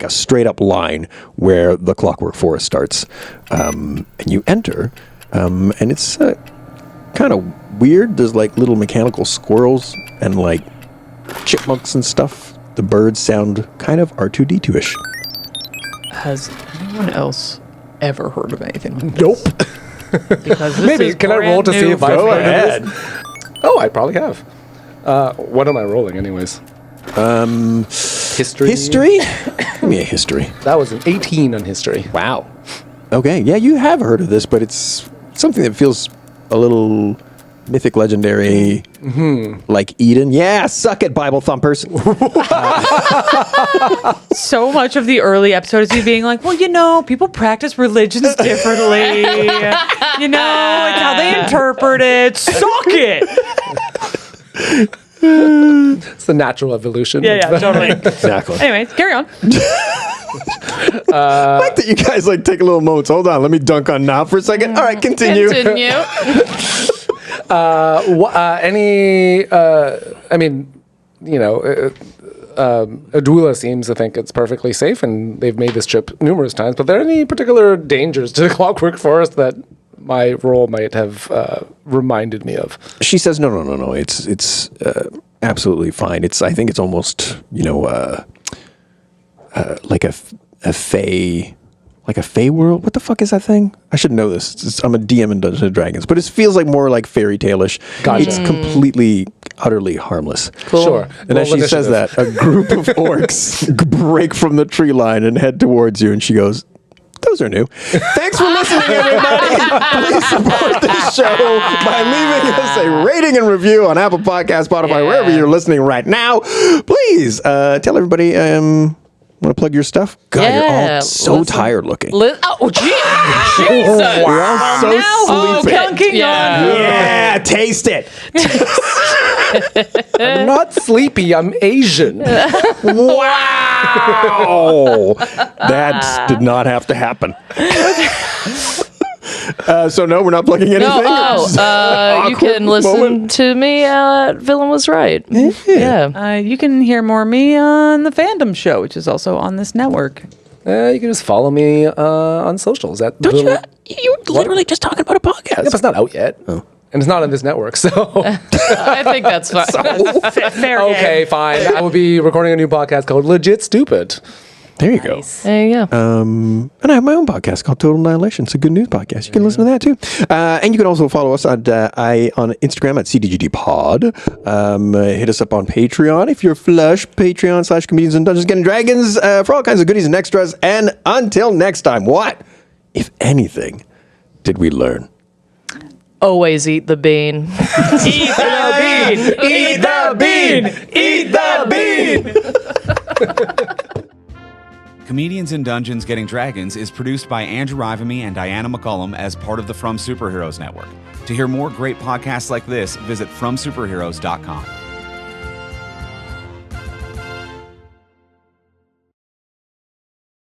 a straight up line where the clockwork forest starts, and you enter, and it's kind of weird. There's like little mechanical squirrels and like chipmunks and stuff. The birds sound kind of R2D2ish. Has anyone else ever heard of anything like this? Nope. Because this Maybe is can I roll to brand see new if I've Go heard ahead. of this? Oh, I probably have. What am I rolling, anyways? History. History? Give me a history. That was an 18 on history. Wow. Okay, yeah, you have heard of this, but it's something that feels a little mythic, legendary, like Eden. Yeah, suck it, Bible thumpers. So much of the early episodes you being like, well, people practice religions differently. It's how they interpret it. Suck it. It's the natural evolution. Yeah, totally. Exactly. Anyways, carry on. I like that you guys like take a little moment. Hold on, let me dunk on now for a second. All right, continue. Continue. Adula seems to think it's perfectly safe, and they've made this trip numerous times. But are there any particular dangers to the clockwork forest that my role might have reminded me of? She says, no. It's absolutely fine. I think it's almost, like a fey. Like a Fey world? What the fuck is that thing? I should know this. I'm a DM in Dungeons & Dragons, but it feels like more like fairy tale-ish. Gotcha. It's completely, utterly harmless. Cool. Sure. And as she says that, a group of orcs break from the tree line and head towards you, and she goes, "Those are new." Thanks for listening, everybody. Please support this show by leaving us a rating and review on Apple Podcasts, Spotify, wherever you're listening right now. Please tell everybody. Want to plug your stuff? God, you're Yeah, all so listen. tired looking. Jesus. You're all so sleepy. Dunking on. Yeah, taste it. I'm not sleepy. I'm Asian. Wow. That did not have to happen. So no, we're not plugging anything. You can listen moment. to me at Villain Was Right. Yeah. You can hear more of me on the Fandom Show, which is also on this network. You can just follow me on socials. You're literally just talking about a podcast. Yeah, but it's not out yet. And it's not on this network, so... I think that's fine. Fair Okay, fine. I will be recording a new podcast called Legit Stupid. There you go. There you go. And I have my own podcast called Total Annihilation. It's a good news podcast. You can listen to that too. And you can also follow us on Instagram at CDGDpod. Hit us up on Patreon if you're flush. Patreon/Comedians and Dungeons and Dragons for all kinds of goodies and extras. And until next time, what, if anything, did we learn? Always eat the bean. Eat the bean! Eat the bean! Eat the bean! Comedians in Dungeons Getting Dragons is produced by Andrew Ivamy and Diana McCullum as part of the From Superheroes Network. To hear more great podcasts like this, visit FromSuperheroes.com.